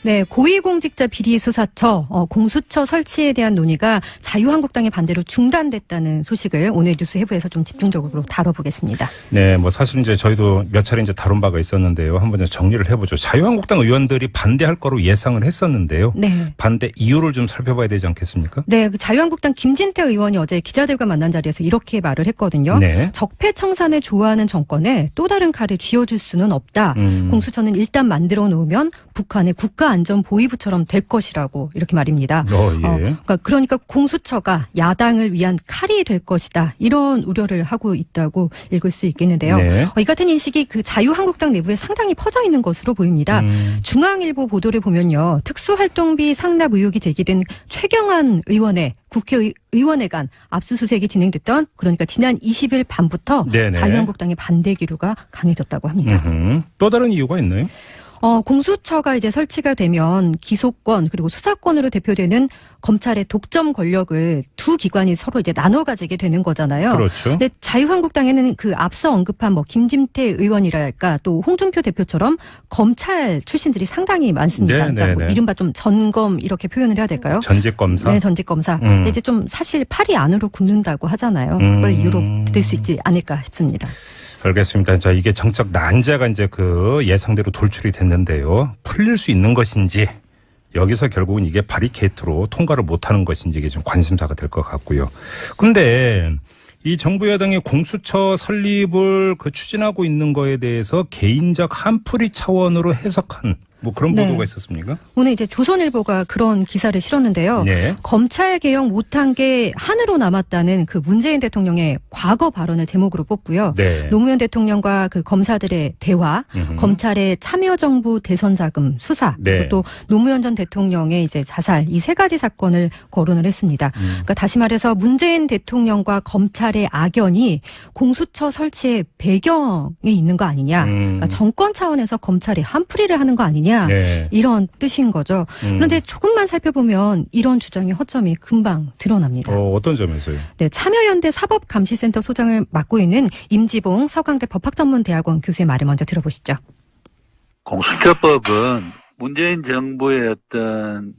네, 고위공직자 비리수사처 공수처 설치에 대한 논의가 자유한국당의 반대로 중단됐다는 소식을 오늘 뉴스 해부에서 좀 집중적으로 다뤄보겠습니다. 네, 뭐 사실 이제 저희도 몇 차례 이제 다룬 바가 있었는데요. 한번 정리를 해보죠. 자유한국당 의원들이 반대할 거로 예상을 했었는데요. 네. 반대 이유를 좀 살펴봐야 되지 않겠습니까? 네, 그 자유한국당 김진태 의원이 어제 기자들과 만난 자리에서 이렇게 말을 했거든요. 네. 적폐청산을 좋아하는 정권에 또 다른 칼을 쥐어줄 수는 없다. 공수처는 일단 만들어 놓으면 북한의 국가안전보위부처럼 될 것이라고 이렇게 말입니다. 예. 그러니까 공수처가 야당을 위한 칼이 될 것이다. 이런 우려를 하고 있다고 읽을 수 있겠는데요. 네. 이 같은 인식이 그 자유한국당 내부에 상당히 퍼져 있는 것으로 보입니다. 중앙일보 보도를 보면요. 특수활동비 상납 의혹이 제기된 최경환 의원의 국회의원회 간 압수수색이 진행됐던 그러니까 지난 20일 밤부터 네네. 자유한국당의 반대 기류가 강해졌다고 합니다. 또 다른 이유가 있나요? 공수처가 이제 설치가 되면 기소권 그리고 수사권으로 대표되는 검찰의 독점 권력을 두 기관이 서로 이제 나눠 가지게 되는 거잖아요. 그렇죠. 근데 자유한국당에는 그 앞서 언급한 뭐 김진태 의원이랄까 또 홍준표 대표처럼 검찰 출신들이 상당히 많습니다. 그러니까 뭐 이른바 좀 전검 이렇게 표현을 해야 될까요? 전직 검사. 네, 전직 검사. 근데 이제 좀 사실 팔이 안으로 굽는다고 하잖아요. 그걸 이유로 들 수 있지 않을까 싶습니다. 알겠습니다. 자, 이게 정책 난제가 이제 그 예상대로 돌출이 됐는데요. 풀릴 수 있는 것인지 여기서 결국은 이게 바리케이트로 통과를 못하는 것인지 이게 좀 관심사가 될 것 같고요. 근데 이 정부 여당의 공수처 설립을 추진하고 있는 거에 대해서 개인적 한풀이 차원으로 해석한 뭐 그런 보도가 있었습니까? 오늘 이제 조선일보가 그런 기사를 실었는데요. 네. 검찰 개혁 못한 게 한으로 남았다는 그 문재인 대통령의 과거 발언을 제목으로 뽑고요. 네. 노무현 대통령과 그 검사들의 대화, 검찰의 참여정부 대선 자금 수사, 그리고 또 노무현 전 대통령의 이제 자살 이 세 가지 사건을 거론을 했습니다. 그러니까 다시 말해서 문재인 대통령과 검찰의 악연이 공수처 설치의 배경에 있는 거 아니냐. 그러니까 정권 차원에서 검찰이 한풀이를 하는 거 아니냐. 네. 이런 뜻인 거죠. 그런데 조금만 살펴보면 이런 주장의 허점이 금방 드러납니다. 어떤 점에서요? 네, 참여연대 사법감시센터 소장을 맡고 있는 임지봉 서강대 법학전문대학원 교수의 말을 먼저 들어보시죠. 공수처법은 문재인 정부의 어떤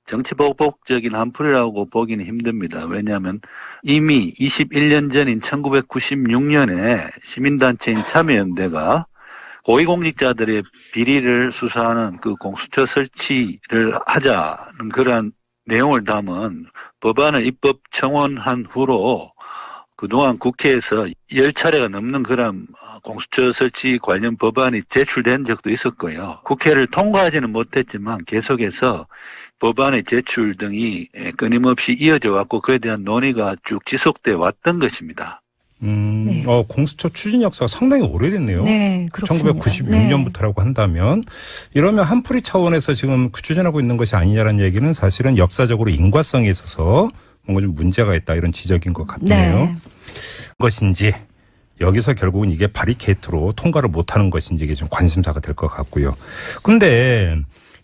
정치보복적인 한풀이라고 보기는 힘듭니다. 왜냐하면 이미 21년 전인 1996년에 시민단체인 참여연대가 고위공직자들의 비리를 수사하는 그 공수처 설치를 하자는 그러한 내용을 담은 법안을 입법 청원한 후로 그동안 국회에서 10차례가 넘는 그런 공수처 설치 관련 법안이 제출된 적도 있었고요. 국회를 통과하지는 못했지만 계속해서 법안의 제출 등이 끊임없이 이어져 왔고 그에 대한 논의가 쭉 지속돼 왔던 것입니다. 네. 공수처 추진 역사가 상당히 오래됐네요. 네, 그렇습니다. 1996년부터라고 한다면 이러면 한풀이 차원에서 지금 추진하고 있는 것이 아니냐라는 얘기는 사실은 역사적으로 인과성에 있어서 뭔가 좀 문제가 있다 이런 지적인 것 같네요. 네. 것인지 여기서 결국은 이게 바리케이트로 통과를 못하는 것인지 이게 좀 관심사가 될 것 같고요. 근데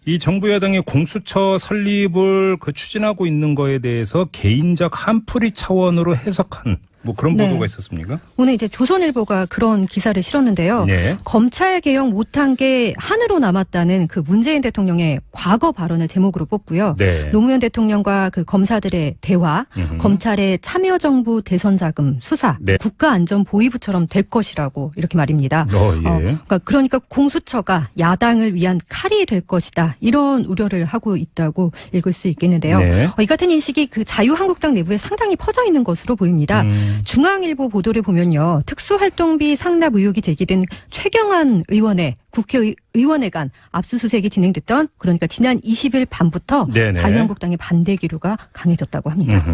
이 정부 여당의 공수처 설립을 추진하고 있는 거에 대해서 개인적 한풀이 차원으로 해석한 뭐 그런 보도가 있었습니까? 오늘 이제 조선일보가 그런 기사를 실었는데요. 네. 검찰 개혁 못한 게 한으로 남았다는 그 문재인 대통령의 과거 발언을 제목으로 뽑고요. 네. 노무현 대통령과 그 검사들의 대화, 검찰의 참여정부 대선 자금 수사, 국가안전보위부처럼 될 것이라고 이렇게 말입니다. 예. 그러니까 공수처가 야당을 위한 칼이 될 것이다. 이런 우려를 하고 있다고 읽을 수 있겠는데요. 네. 이 같은 인식이 그 자유한국당 내부에 상당히 퍼져 있는 것으로 보입니다. 중앙일보 보도를 보면요. 특수활동비 상납 의혹이 제기된 최경환 의원의 국회의원회 간 압수수색이 진행됐던 그러니까 지난 20일 밤부터 자유한국당의 반대 기류가 강해졌다고 합니다.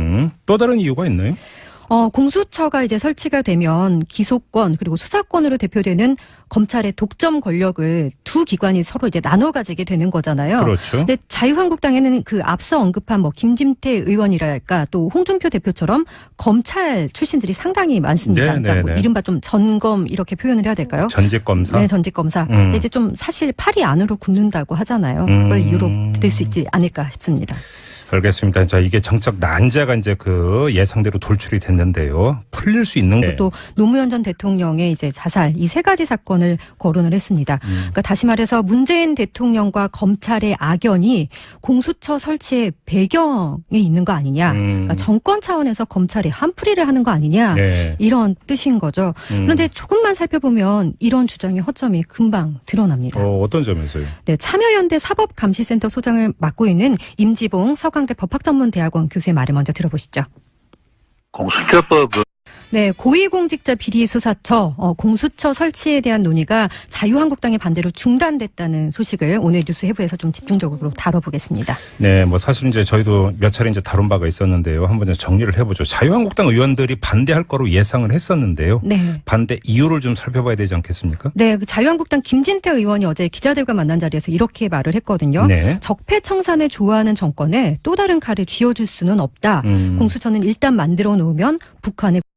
또 다른 이유가 있나요? 공수처가 이제 설치가 되면 기소권 그리고 수사권으로 대표되는 검찰의 독점 권력을 두 기관이 서로 이제 나눠 가지게 되는 거잖아요. 그렇죠. 근데 자유한국당에는 그 앞서 언급한 뭐 김진태 의원이랄까 또 홍준표 대표처럼 검찰 출신들이 상당히 많습니다. 그러니까 뭐 이른바 좀 전검 이렇게 표현을 해야 될까요? 전직 검사. 네, 전직 검사. 근데 이제 좀 사실 팔이 안으로 굽는다고 하잖아요. 그걸 이유로 들 수 있지 않을까 싶습니다. 알겠습니다. 자, 이게 정책 난제가 이제 그 예상대로 돌출이 됐는데요. 풀릴 수 있는 또 노무현 전 대통령의 이제 자살 이 세 가지 사건을 거론을 했습니다. 그러니까 다시 말해서 문재인 대통령과 검찰의 악연이 공수처 설치의 배경에 있는 거 아니냐. 그러니까 정권 차원에서 검찰이 한풀이를 하는 거 아니냐. 네. 이런 뜻인 거죠. 그런데 조금만 살펴보면 이런 주장의 허점이 금방 드러납니다. 어떤 점에서요? 네, 참여연대 사법감시센터 소장을 맡고 있는 임지봉 서강대 법학전문대학원 교수의 말을 먼저 들어보시죠. 공수처법은 네, 고위공직자 비리수사처 공수처 설치에 대한 논의가 자유한국당의 반대로 중단됐다는 소식을 오늘 뉴스 해부에서 좀 집중적으로 다뤄보겠습니다. 네, 뭐 사실 이제 저희도 몇 차례 이제 다룬 바가 있었는데요. 한번 정리를 해보죠. 자유한국당 의원들이 반대할 거로 예상을 했었는데요. 네. 반대 이유를 좀 살펴봐야 되지 않겠습니까? 네, 그 자유한국당 김진태 의원이 어제 기자들과 만난 자리에서 이렇게 말을 했거든요. 네. 적폐청산을 좋아하는 정권에 또 다른 칼을 쥐어줄 수는 없다. 공수처는 일단 만들어 놓으면 북한의